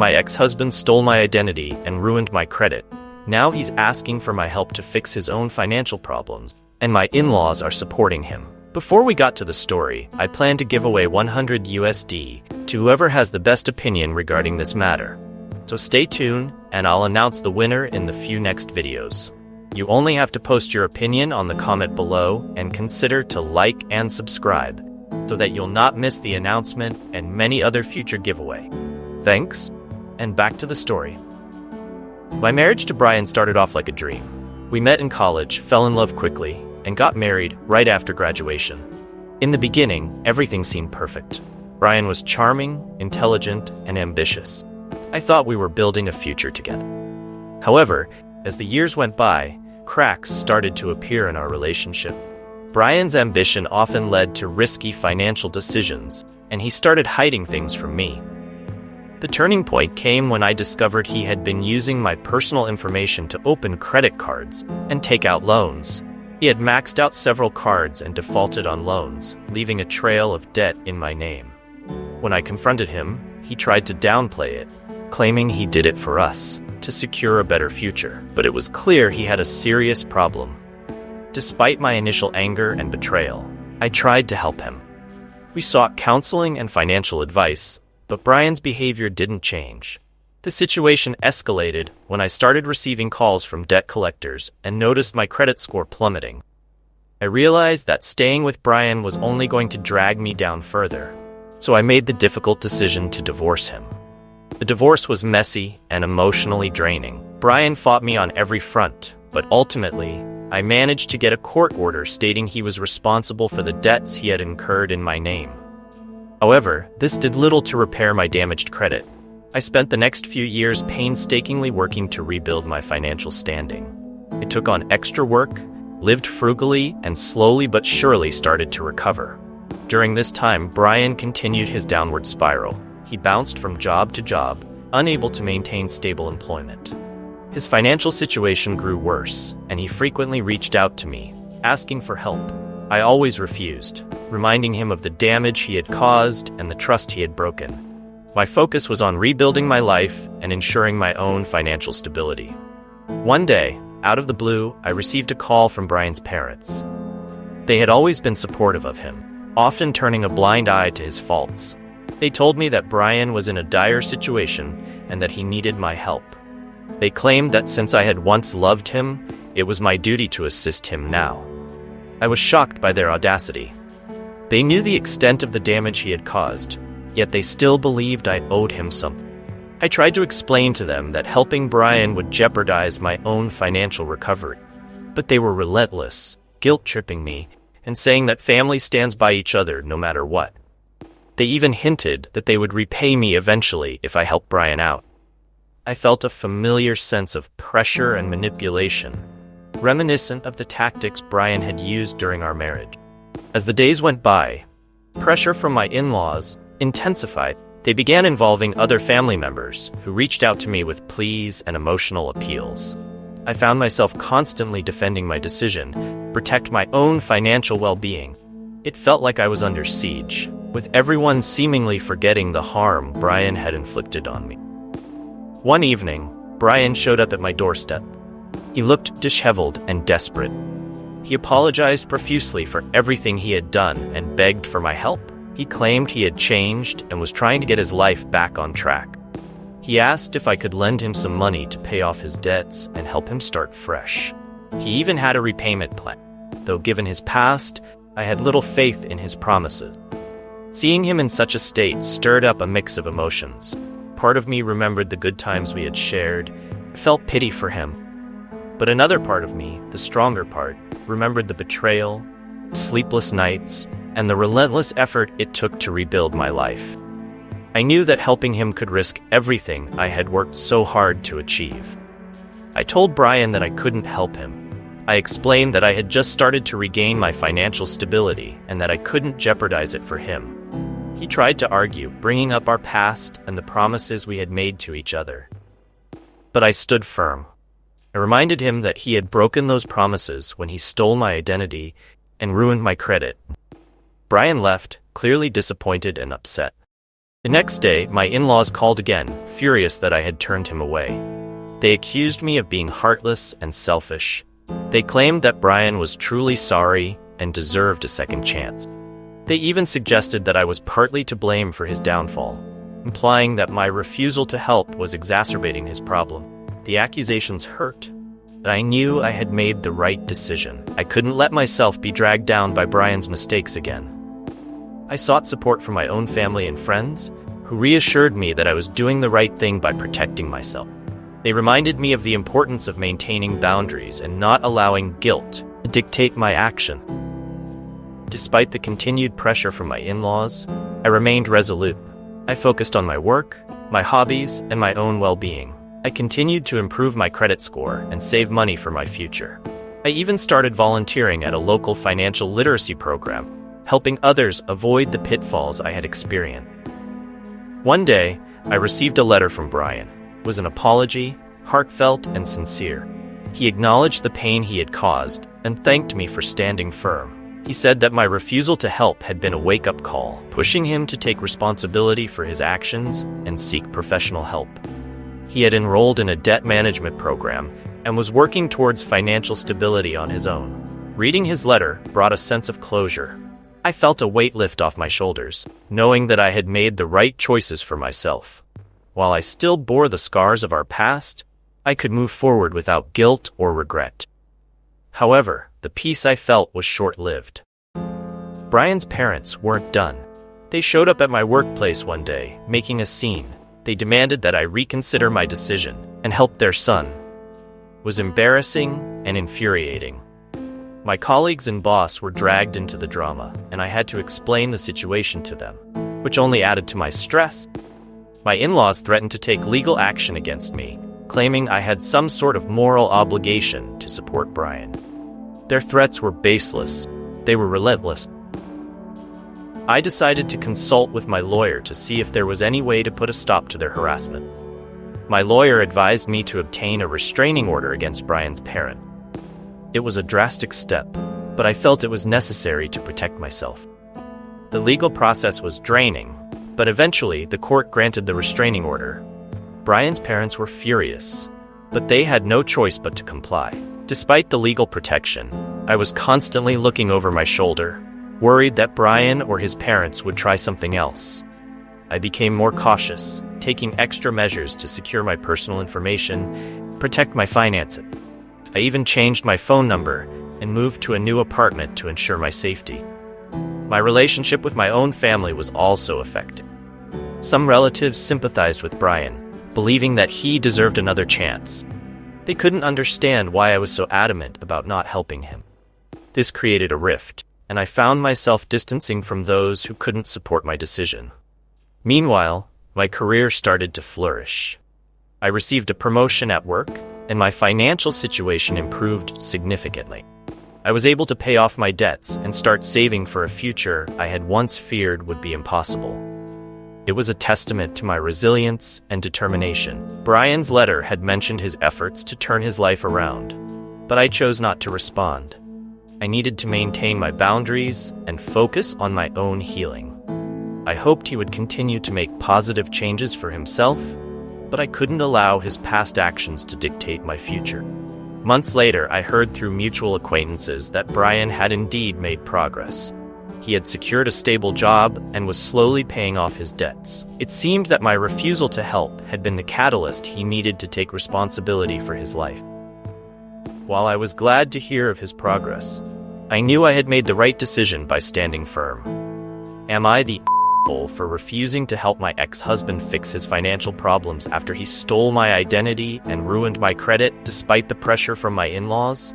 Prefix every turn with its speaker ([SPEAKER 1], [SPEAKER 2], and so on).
[SPEAKER 1] My ex-husband stole my identity and ruined my credit. Now he's asking for my help to fix his own financial problems, and my in-laws are supporting him. Before we got to the story, I plan to give away $100 to whoever has the best opinion regarding this matter. So stay tuned, and I'll announce the winner in the few next videos. You only have to post your opinion on the comment below and consider to like and subscribe so that you'll not miss the announcement and many other future giveaway. Thanks, and back to the story. My marriage to Brian started off like a dream. We met in college, fell in love quickly, and got married right after graduation. In the beginning, everything seemed perfect. Brian was charming, intelligent, and ambitious. I thought we were building a future together. However, as the years went by, cracks started to appear in our relationship. Brian's ambition often led to risky financial decisions, and he started hiding things from me. The turning point came when I discovered he had been using my personal information to open credit cards and take out loans. He had maxed out several cards and defaulted on loans, leaving a trail of debt in my name. When I confronted him, he tried to downplay it, claiming he did it for us, to secure a better future. But it was clear he had a serious problem. Despite my initial anger and betrayal, I tried to help him. We sought counseling and financial advice, but Brian's behavior didn't change. The situation escalated when I started receiving calls from debt collectors and noticed my credit score plummeting. I realized that staying with Brian was only going to drag me down further, so I made the difficult decision to divorce him. The divorce was messy and emotionally draining. Brian fought me on every front, but ultimately, I managed to get a court order stating he was responsible for the debts he had incurred in my name. However, this did little to repair my damaged credit. I spent the next few years painstakingly working to rebuild my financial standing. I took on extra work, lived frugally, and slowly but surely started to recover. During this time, Brian continued his downward spiral. He bounced from job to job, unable to maintain stable employment. His financial situation grew worse, and he frequently reached out to me, asking for help. I always refused, reminding him of the damage he had caused and the trust he had broken. My focus was on rebuilding my life and ensuring my own financial stability. One day, out of the blue, I received a call from Brian's parents. They had always been supportive of him, often turning a blind eye to his faults. They told me that Brian was in a dire situation and that he needed my help. They claimed that since I had once loved him, it was my duty to assist him now. I was shocked by their audacity. They knew the extent of the damage he had caused, yet they still believed I owed him something. I tried to explain to them that helping Brian would jeopardize my own financial recovery, but they were relentless, guilt-tripping me and saying that family stands by each other no matter what. They even hinted that they would repay me eventually if I helped Brian out. I felt a familiar sense of pressure and manipulation, reminiscent of the tactics Brian had used during our marriage. As the days went by, pressure from my in-laws intensified. They began involving other family members who reached out to me with pleas and emotional appeals. I found myself constantly defending my decision to protect my own financial well-being. It felt like I was under siege, with everyone seemingly forgetting the harm Brian had inflicted on me. One evening, Brian showed up at my doorstep. He looked disheveled and desperate. He apologized profusely for everything he had done and begged for my help. He claimed he had changed and was trying to get his life back on track. He asked if I could lend him some money to pay off his debts and help him start fresh. He even had a repayment plan, though given his past, I had little faith in his promises. Seeing him in such a state stirred up a mix of emotions. Part of me remembered the good times we had shared, felt pity for him. But another part of me, the stronger part, remembered the betrayal, sleepless nights, and the relentless effort it took to rebuild my life. I knew that helping him could risk everything I had worked so hard to achieve. I told Brian that I couldn't help him. I explained that I had just started to regain my financial stability and that I couldn't jeopardize it for him. He tried to argue, bringing up our past and the promises we had made to each other. But I stood firm. I reminded him that he had broken those promises when he stole my identity and ruined my credit. Brian left, clearly disappointed and upset. The next day, my in-laws called again, furious that I had turned him away. They accused me of being heartless and selfish. They claimed that Brian was truly sorry and deserved a second chance. They even suggested that I was partly to blame for his downfall, implying that my refusal to help was exacerbating his problem. The accusations hurt, but I knew I had made the right decision. I couldn't let myself be dragged down by Brian's mistakes again. I sought support from my own family and friends, who reassured me that I was doing the right thing by protecting myself. They reminded me of the importance of maintaining boundaries and not allowing guilt to dictate my action. Despite the continued pressure from my in-laws, I remained resolute. I focused on my work, my hobbies, and my own well-being. I continued to improve my credit score and save money for my future. I even started volunteering at a local financial literacy program, helping others avoid the pitfalls I had experienced. One day, I received a letter from Brian. It was an apology, heartfelt and sincere. He acknowledged the pain he had caused and thanked me for standing firm. He said that my refusal to help had been a wake-up call, pushing him to take responsibility for his actions and seek professional help. He had enrolled in a debt management program and was working towards financial stability on his own. Reading his letter brought a sense of closure. I felt a weight lift off my shoulders, knowing that I had made the right choices for myself. While I still bore the scars of our past, I could move forward without guilt or regret. However, the peace I felt was short-lived. Brian's parents weren't done. They showed up at my workplace one day, making a scene. They demanded that I reconsider my decision and help their son. It was embarrassing and infuriating. My colleagues and boss were dragged into the drama, and I had to explain the situation to them, which only added to my stress. My in-laws threatened to take legal action against me, claiming I had some sort of moral obligation to support Brian. Their threats were baseless. They were relentless. I decided to consult with my lawyer to see if there was any way to put a stop to their harassment. My lawyer advised me to obtain a restraining order against Brian's parent. It was a drastic step, but I felt it was necessary to protect myself. The legal process was draining, but eventually the court granted the restraining order. Brian's parents were furious, but they had no choice but to comply. Despite the legal protection, I was constantly looking over my shoulder, worried that Brian or his parents would try something else. I became more cautious, taking extra measures to secure my personal information, protect my finances. I even changed my phone number and moved to a new apartment to ensure my safety. My relationship with my own family was also affected. Some relatives sympathized with Brian, believing that he deserved another chance. They couldn't understand why I was so adamant about not helping him. This created a rift, and I found myself distancing from those who couldn't support my decision. Meanwhile, my career started to flourish. I received a promotion at work, and my financial situation improved significantly. I was able to pay off my debts and start saving for a future I had once feared would be impossible. It was a testament to my resilience and determination. Brian's letter had mentioned his efforts to turn his life around, but I chose not to respond. I needed to maintain my boundaries and focus on my own healing. I hoped he would continue to make positive changes for himself, but I couldn't allow his past actions to dictate my future. Months later, I heard through mutual acquaintances that Brian had indeed made progress. He had secured a stable job and was slowly paying off his debts. It seemed that my refusal to help had been the catalyst he needed to take responsibility for his life. While I was glad to hear of his progress, I knew I had made the right decision by standing firm. Am I the for refusing to help my ex-husband fix his financial problems after he stole my identity and ruined my credit despite the pressure from my in-laws?